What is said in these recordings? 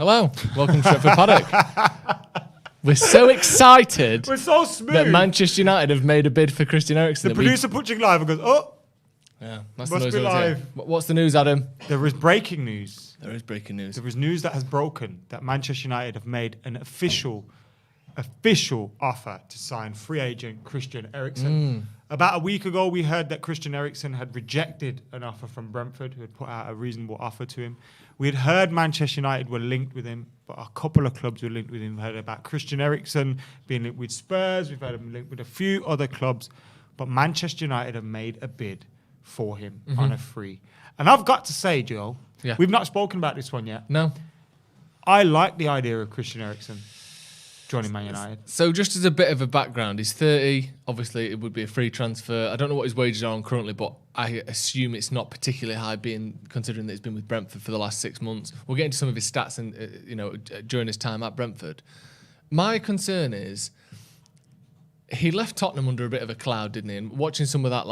Hello, welcome to Stretford Paddock. We're so excited. We're so smooth that Manchester United have made a bid for Christian Eriksen. The producer punching live and goes, "Oh, yeah, that's must the noise be live." What's the news, Adam? There is breaking news. There is breaking news. There is news that has broken that Manchester United have made an official offer to sign free agent Christian Eriksen. About a week ago, we heard that Christian Eriksen had rejected an offer from Brentford, who had put out a reasonable offer to him. We had heard Manchester United were linked with him, but a couple of clubs were linked with him. We heard about Christian Eriksen being linked with Spurs. We've heard him linked with a few other clubs. But Manchester United have made a bid for him on a free. And I've got to say, Joe, we've not spoken about this one yet. No. I like the idea of Christian Eriksen joining Man United. So just as a bit of a background, he's 30. Obviously, it would be a free transfer. I don't know what his wages are on currently, but I assume it's not particularly high, considering that he's been with Brentford for the last 6 months. We'll get into some of his stats and during his time at Brentford. My concern is he left Tottenham under a bit of a cloud, didn't he? And watching some of that,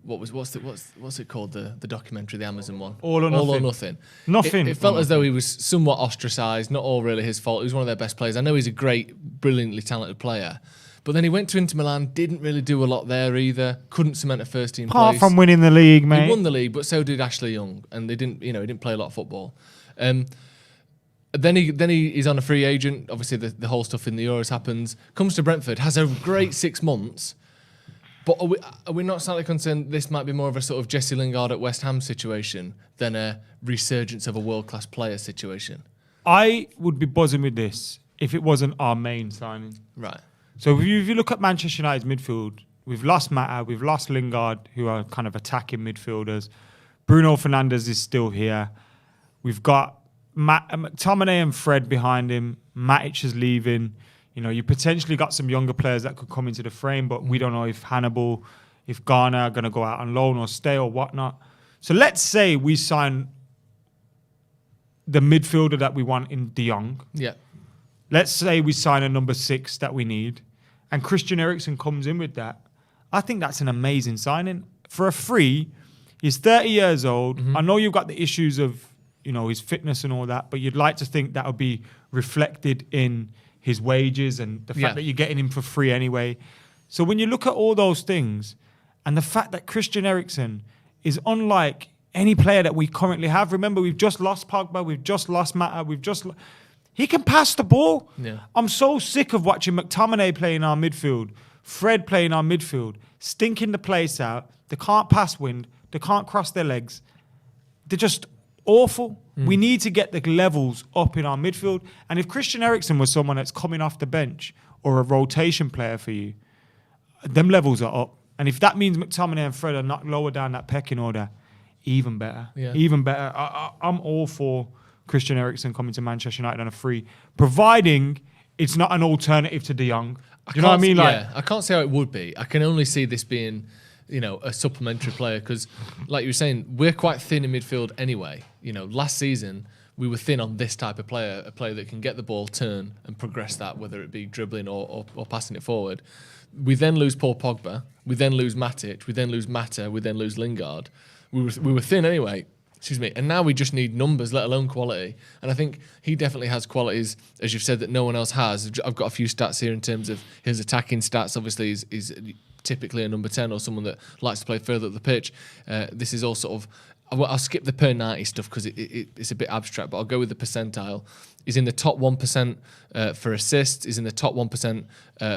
what's it called? The documentary, the Amazon one. All or Nothing. It felt as though he was somewhat ostracised. Not all really his fault. He was one of their best players. I know he's a great, brilliantly talented player, but then he went to Inter Milan. Didn't really do a lot there either. Couldn't cement a first team place. Apart from winning the league, mate. He won the league, but so did Ashley Young, and he didn't play a lot of football. Then he's on a free agent. Obviously, the whole stuff in the Euros happens. Comes to Brentford, has a great 6 months. But are we not slightly concerned this might be more of a sort of Jesse Lingard at West Ham situation than a resurgence of a world-class player situation? I would be buzzing with this if it wasn't our main signing. Right. So if you look at Manchester United's midfield, we've lost Mata, we've lost Lingard, who are kind of attacking midfielders. Bruno Fernandes is still here. We've got McTominay and Fred behind him. Matic is leaving. You potentially got some younger players that could come into the frame, but we don't know if Hannibal, if Ghana are going to go out on loan or stay or whatnot. So let's say we sign the midfielder that we want in De Jong. Yeah. Let's say we sign a number 6 that we need, and Christian Eriksen comes in with that. I think that's an amazing signing. For a free, he's 30 years old. I know you've got the issues of his fitness and all that, but you'd like to think that would be reflected in his wages and the fact that you're getting him for free anyway. So when you look at all those things and the fact that Christian Eriksen is unlike any player that we currently have. Remember, we've just lost Pogba, we've just lost Mata, he can pass the ball. Yeah. I'm so sick of watching McTominay playing our midfield, Fred playing our midfield, stinking the place out. They can't pass wind, they can't cross their legs. They're just awful. We need to get the levels up in our midfield. And if Christian Eriksen was someone that's coming off the bench or a rotation player for you, them levels are up. And if that means McTominay and Fred are not lower down that pecking order, even better. Yeah. Even better. I'm all for Christian Eriksen coming to Manchester United on a free, providing it's not an alternative to De Jong. Do you know what I mean? I can't see how it would be. I can only see this being a supplementary player because, like you were saying, we're quite thin in midfield anyway. Last season we were thin on this type of player, a player that can get the ball, turn and progress that, whether it be dribbling or passing it forward. We then lose Paul Pogba, we then lose Matic, we then lose Mata, we then lose Lingard. We were thin anyway. And now we just need numbers, let alone quality. And I think he definitely has qualities, as you've said, that no one else has. I've got a few stats here in terms of his attacking stats. Obviously, he's typically a number 10 or someone that likes to play further up the pitch. This is all sort of... I'll skip the per 90 stuff because it's a bit abstract, but I'll go with the percentile. He's in the top 1% for assists. He's in the top 1%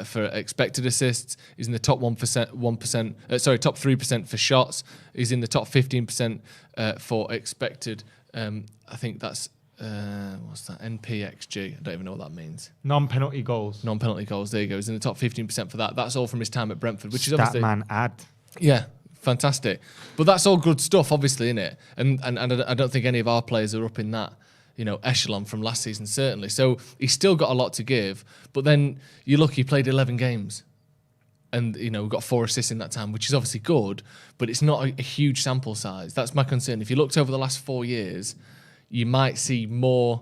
for expected assists. He's in the top top 3% for shots. He's in the top 15% for expected. I think that's what's that? NPXG. I don't even know what that means. Non-penalty goals. Non-penalty goals. There you go. He's in the top 15% for that. That's all from his time at Brentford, which is obviously Statman ad. Yeah. Fantastic. But that's all good stuff, obviously, isn't it? And I don't think any of our players are up in that, echelon from last season, certainly. So he's still got a lot to give. But then you look, he played 11 games. And, got 4 assists in that time, which is obviously good, but it's not a huge sample size. That's my concern. If you looked over the last 4 years, you might see more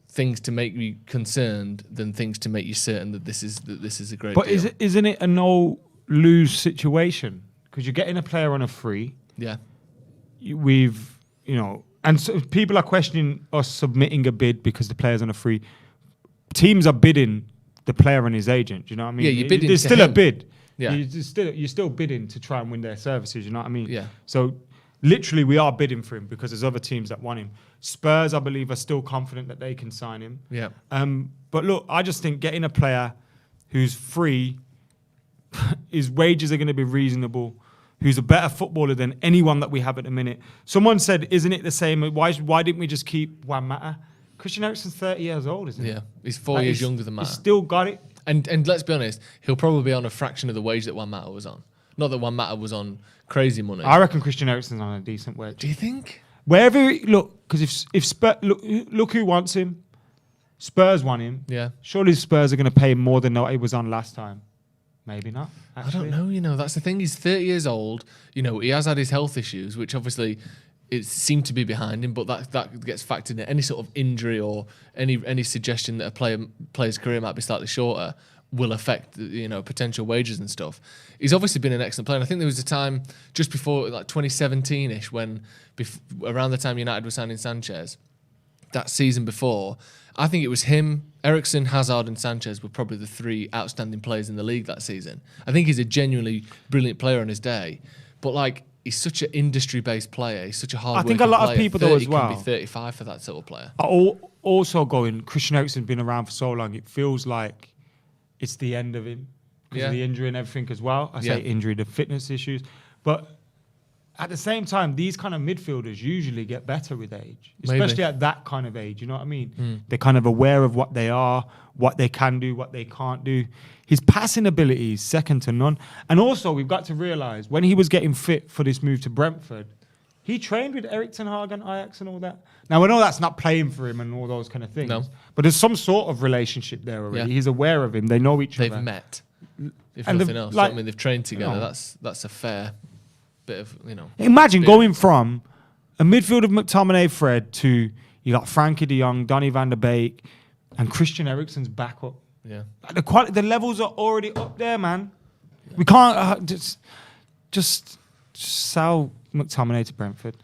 things to make you concerned than things to make you certain that this is a great deal. But isn't it a no-lose situation? Because you're getting a player on a free. Yeah. We've, And so people are questioning us submitting a bid because the player's on a free. Teams are bidding the player and his agent. Do you know what I mean? Yeah, you're bidding There's to still him. a bid. Yeah. You're still bidding to try and win their services. You know what I mean? Yeah. So literally, we are bidding for him because there's other teams that want him. Spurs, I believe, are still confident that they can sign him. Yeah. But look, I just think getting a player who's free, his wages are going to be reasonable, who's a better footballer than anyone that we have at the minute. Someone said, isn't it the same? Why didn't we just keep Juan Mata? Christian Eriksen's 30 years old, isn't he? Yeah, he's 4 years younger than Mata. He's still got it. And let's be honest, he'll probably be on a fraction of the wage that Juan Mata was on. Not that Juan Mata was on crazy money. I reckon Christian Eriksen's on a decent wage. Do you think? Wherever look, because if Spurs look who wants him, Spurs want him. Yeah. Surely Spurs are going to pay him more than what he was on last time. Maybe not. Actually. I don't know. That's the thing. He's 30 years old. He has had his health issues, which obviously it seemed to be behind him, but that gets factored in. Any sort of injury or any suggestion that a player's career might be slightly shorter will affect potential wages and stuff. He's obviously been an excellent player. And I think there was a time just before, like 2017-ish, when around the time United were signing Sanchez, that season before, I think it was him, Eriksen, Hazard and Sanchez were probably the three outstanding players in the league that season. I think he's a genuinely brilliant player on his day, but he's such an industry-based player. He's such a hard. I think a lot of people though as well can be 35 for that sort of player. Are also going. Christian Eriksen's been around for so long. It feels like it's the end of him because of the injury and everything as well. I say injury, the fitness issues, but at the same time, these kind of midfielders usually get better with age, especially at that kind of age. You know what I mean? They're kind of aware of what they are, what they can do, what they can't do. His passing ability is second to none. And also, we've got to realise, when he was getting fit for this move to Brentford, he trained with Erik Ten Hag and Ajax and all that. Now, I know that's not playing for him and all those kind of things, but there's some sort of relationship there already. He's aware of him. They know each other. They've met, if And nothing else. They've trained together. That's a fair bit of, Imagine going from a midfield of McTominay, Fred, to you got Frankie de Jong, Donny van der Beek, and Christian Eriksen's backup. Yeah. The levels are already up there, man. We can't just sell McTominay to Brentford.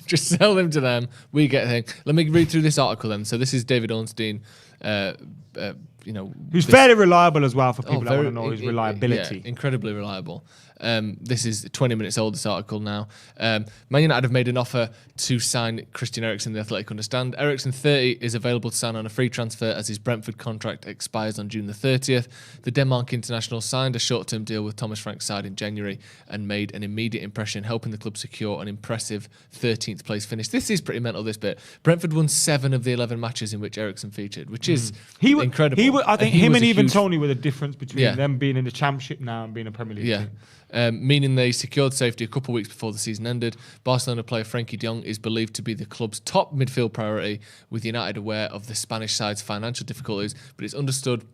Just sell them to them. We get a thing. Let me read through this article then. So this is David Ornstein, who's fairly reliable as well for people that want to know his reliability. Yeah, incredibly reliable. This is 20 minutes old, this article now. Man United have made an offer to sign Christian Eriksen, the Athletic understand. Eriksen, 30, is available to sign on a free transfer as his Brentford contract expires on June the 30th. The Denmark international signed a short-term deal with Thomas Frank's side in January and made an immediate impression, helping the club secure an impressive 13th place finish. This is pretty mental, this bit. Brentford won 7 of the 11 matches in which Eriksen featured, which is incredible. I think him and even Tony were the difference between them being in the Championship now and being a Premier League team. Meaning they secured safety a couple of weeks before the season ended. Barcelona player Frankie de Jong is believed to be the club's top midfield priority, with United aware of the Spanish side's financial difficulties, but it's understood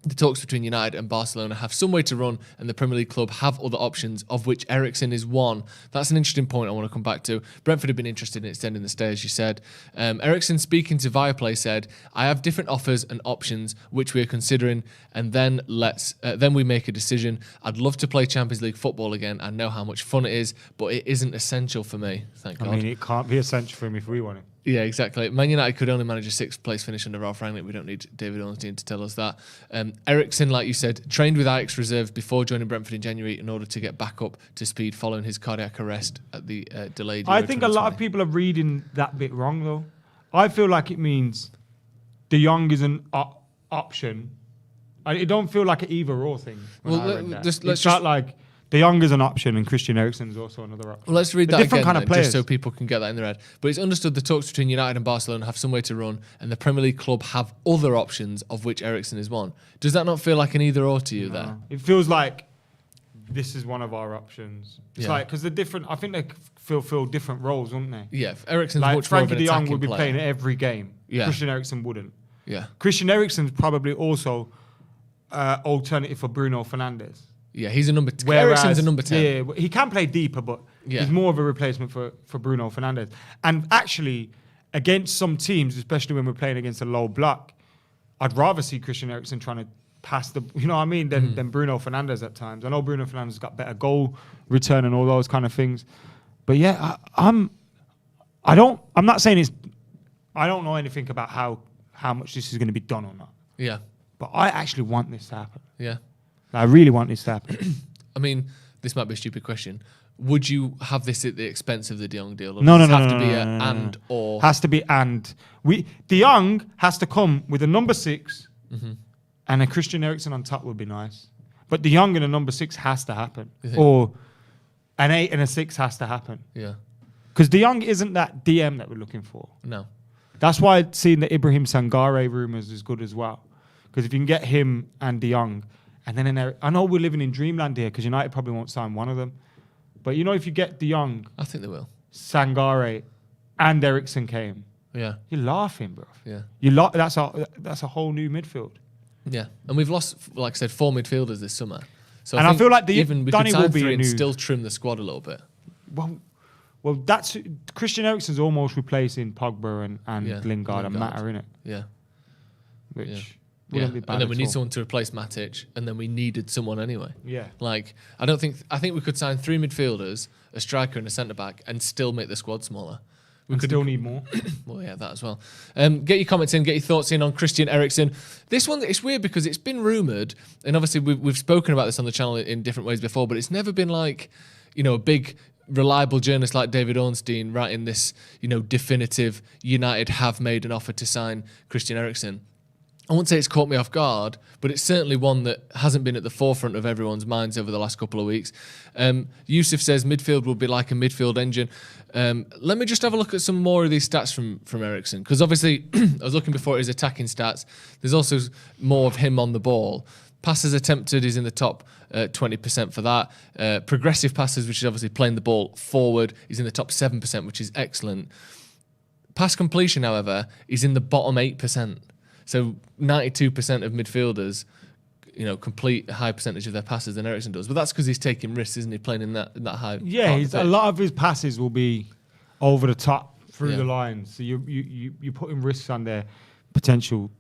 the talks between United and Barcelona have some way to run, and the Premier League club have other options, of which Eriksen is one. That's an interesting point I want to come back to. Brentford have been interested in extending the stay, as you said. Eriksen, speaking to Viaplay, said, "I have different offers and options which we are considering, and then we make a decision. I'd love to play Champions League football again. I know how much fun it is, but it isn't essential for me." Thank God. I mean, it can't be essential for him if we want it. Yeah, exactly. Man United could only manage a 6th place finish under Ralph Rangnick. We don't need David Ornstein to tell us that. Eriksen, like you said, trained with Ajax reserves before joining Brentford in January in order to get back up to speed following his cardiac arrest at the delayed Euro I think a lot of people are reading that bit wrong, though. I feel like it means De Jong is an option. It don't feel like an either-or thing. It's not like De Jong is an option and Christian Eriksen is also another option. Well, let's read that different again, kind of players. just so people can get that in their head. But it's understood the talks between United and Barcelona have some way to run, and the Premier League club have other options, of which Eriksen is one. Does that not feel like an either-or to you there? It feels like this is one of our options. It's like, because they're different. I think they fill different roles, wouldn't they? Yeah, Eriksen's like much Frankie more of an de Jong attacking would be player. playing every game. Yeah. Christian Eriksen wouldn't. Yeah. Christian Eriksen's probably also alternative for Bruno Fernandes. Yeah, he's a number 10. Eriksen's a number 10. Yeah, he can play deeper, but he's more of a replacement for Bruno Fernandes. And actually, against some teams, especially when we're playing against a low block, I'd rather see Christian Eriksen trying to pass the, you know what I mean, than Bruno Fernandes at times. I know Bruno Fernandes has got better goal return and all those kind of things. But yeah, I'm not saying I don't know anything about how much this is going to be done or not. Yeah. But I actually want this to happen. Yeah. I really want this to happen. I mean, this might be a stupid question. Would you have this at the expense of the De Jong deal? Or No. does it have to be and or has to be and. De Jong has to come with a number 6 and a Christian Eriksen on top would be nice. But De Jong and a number 6 has to happen. Or an 8 and a 6 has to happen. Yeah. Because De Jong isn't that DM that we're looking for. No. That's why seeing the Ibrahim Sangare rumours is good as well. Because if you can get him and De Jong, and then I know we're living in dreamland here because United probably won't sign one of them. But if you get De Jong, I think they will. Sangare, and Eriksen came, Yeah. you're laughing, bro. Yeah. That's a whole new midfield. Yeah. And we've lost, like I said, 4 midfielders this summer. So And I feel like even we Danny could will sign be 3 a and new- still trim the squad a little bit. Well, that's Christian Eriksen's almost replacing Pogba and Yeah, Lingard and Lingard. Mata, innit? Yeah. Which Yeah. wouldn't be bad And then at we need all. someone to replace Matic, and then we needed someone anyway. Yeah. Like, I think we could sign 3 midfielders, a striker and a centre back, and still make the squad smaller. We could still need more. Well, yeah, that as well. Get your comments in, get your thoughts in on Christian Eriksen. This one, it's weird because it's been rumoured, and obviously we've spoken about this on the channel in different ways before, but it's never been like, a big reliable journalist like David Ornstein writing this, definitive United have made an offer to sign Christian Eriksen. I won't say it's caught me off guard, but it's certainly one that hasn't been at the forefront of everyone's minds over the last couple of weeks. Yusuf says midfield will be like a midfield engine. Let me just have a look at some more of these stats from Eriksen, because obviously I was looking before at his attacking stats. There's also more of him on the ball. Passes attempted is in the top 20% for that. Progressive passes, which is obviously playing the ball forward, is in the top 7%, which is excellent. Pass completion, however, is in the bottom 8%. So 92% of midfielders, complete a high percentage of their passes than Eriksen does. But that's because he's taking risks, isn't he? Playing in that high. Yeah, part of the a pitch. lot of his passes will be over the top through Yeah. the lines. So you're putting risks on their potential,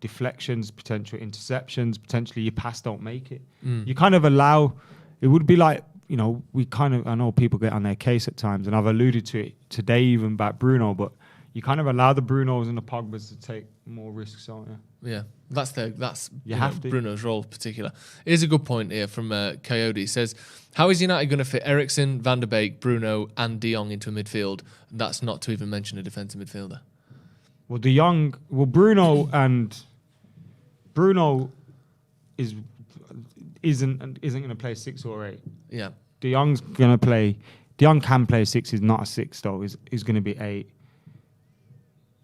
deflections, potential interceptions, potentially your pass don't make it. You kind of allow. It would be like I know people get on their case at times, and I've alluded to it today even about Bruno, but you kind of allow the Brunos and the Pogbas to take more risks, don't you? Yeah, that's have to. Bruno's role in particular. Here's a good point here from Coyote. He says, how is United going to fit Eriksen, Van der Beek, Bruno and De Jong into a midfield? That's not to even mention a defensive midfielder. Well, Bruno isn't going to play 6 or 8. Yeah. De Jong's going to play. De Jong can play 6. He's not a 6 though. He's going to be 8.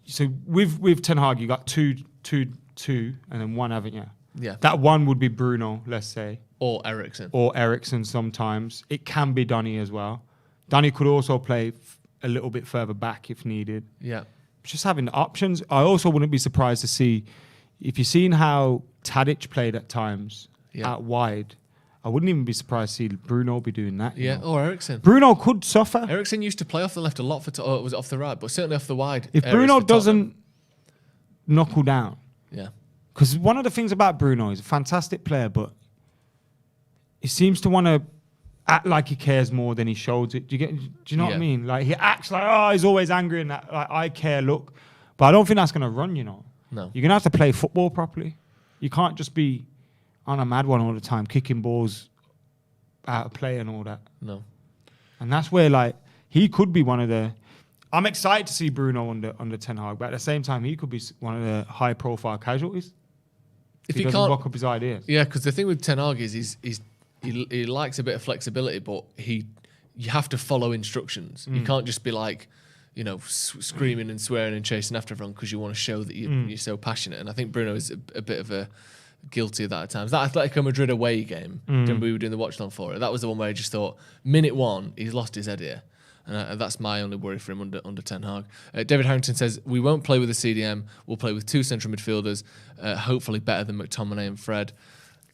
So with Ten Hag, you got two, and then 1, haven't you? Yeah. That 1 would be Bruno, let's say, Or Eriksen. or Eriksen. Sometimes it can be Donny as well. Donny could also play a little bit further back if needed. Yeah. Just having the options. I also wouldn't be surprised to see, if you've seen how Tadic played at times out wide, I wouldn't even be surprised to see Bruno be doing that. Yeah, or Eriksen. Bruno could suffer. Eriksen used to play off the left a lot or was it off the right, but certainly off the wide. If areas Bruno for Tottenham. doesn't knuckle down. Yeah. Because one of the things about Bruno, he's a fantastic player, but he seems to want to act like he cares more than he shows it. Do you know what I mean? Like, he acts like, he's always angry and that, like, I care look. But I don't think that's going to run, No. You're going to have to play football properly. You can't just be on a mad one all the time, kicking balls out of play and all that. No. And that's where, he could be one of the... I'm excited to see Bruno under Ten Hag, but at the same time, he could be one of the high-profile casualties if he doesn't rock up his ideas. Yeah, because the thing with Ten Hag is he likes a bit of flexibility, but you have to follow instructions. You can't just be like, screaming and swearing and chasing after everyone because you want to show that you're so passionate. And I think Bruno is a bit of a guilty of that at times. That Atletico Madrid away game, when we were doing the watch-along for it, that was the one where I just thought, minute 1, he's lost his head here. And that's my only worry for him under Ten Hag. David Harrington says, we won't play with a CDM. We'll play with 2 central midfielders, hopefully better than McTominay and Fred.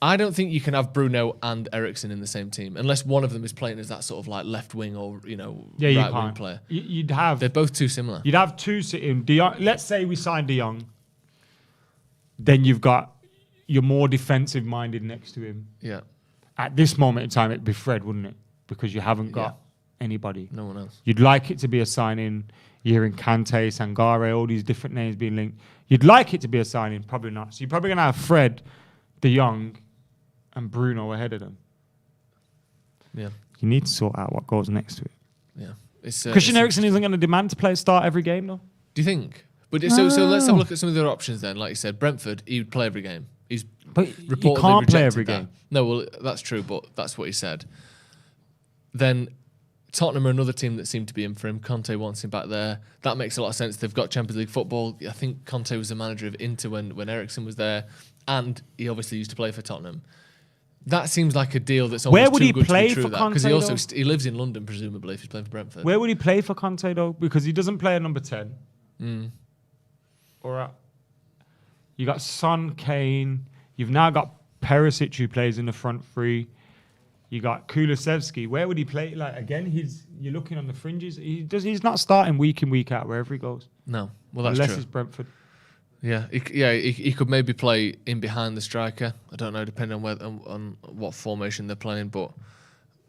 I don't think you can have Bruno and Eriksen in the same team unless one of them is playing as that sort of like left wing or right wing player. You'd have. They're both too similar. You'd have 2 sitting. Let's say we signed De Jong. Then you've got your more defensive minded next to him. Yeah. At this moment in time, it'd be Fred, wouldn't it? Because you haven't got anybody. No one else. You'd like it to be a signing. You're hearing Kante, Sangare, all these different names being linked. You'd like it to be a signing, probably not. So you're probably going to have Fred, De Jong, and Bruno ahead of them. Yeah. You need to sort out what goes next to it. Yeah. Christian Eriksen isn't going to demand to start every game, though. Do you think? But so let's have a look at some of the other options then. Like you said, Brentford, he would play every game. He's reportedly you can't play every that. game. No, well, that's true, but that's what he said. Then Tottenham are another team that seem to be in for him. Conte wants him back there. That makes a lot of sense. They've got Champions League football. I think Conte was the manager of Inter when Eriksen was there, and he obviously used to play for Tottenham. That seems like a deal that's almost Where would too he good play to be true. for Conte, Because he also though? he lives in London, presumably, if he's playing for Brentford. Where would he play for Conte, though? Because he doesn't play at number 10. Or you got Son, Kane. You've now got Perisic, who plays in the front three. You got Kulusevski. Where would he play? Like again, you're looking on the fringes. He's not starting week in, week out wherever he goes. No, well that's unless true. it's Brentford. Yeah, he could maybe play in behind the striker. I don't know, depending on on what formation they're playing. But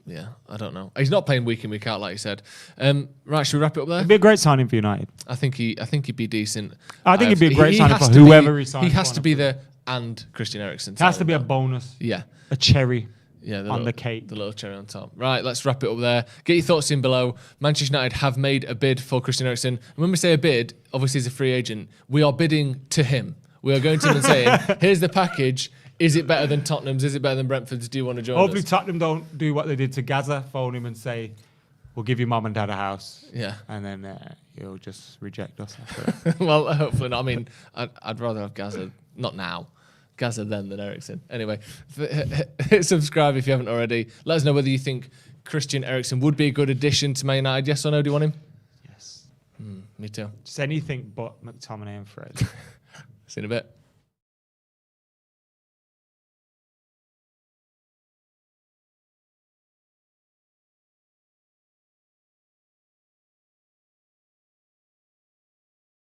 yeah, I don't know. He's not playing week in, week out, like you said. Right, should we wrap it up there? It'd be a great signing for United. I think he'd be decent. I think it'd be a great signing has for to whoever be, he signs. He has to be there, and Christian Eriksen. It has to be a bonus. Yeah. A cherry. Yeah, on the cake. The little cherry on top. Right, let's wrap it up there. Get your thoughts in below. Manchester United have made a bid for Christian Eriksen. And when we say a bid, obviously he's a free agent. We are bidding to him. We are going to him and saying, here's the package. Is it better than Tottenham's? Is it better than Brentford's? Do you want to join Hopefully us? Tottenham don't do what they did to Gaza, phone him and say, we'll give your mum and dad a house. Yeah. And then he'll just reject us after. Well, hopefully not. I mean, I'd rather have Gaza, not now. Gaza then than Eriksen. Anyway, hit subscribe if you haven't already. Let us know whether you think Christian Eriksen would be a good addition to Man United. Yes or no? Do you want him? Yes. Me too. Just anything but McTominay and Fred. See you in a bit.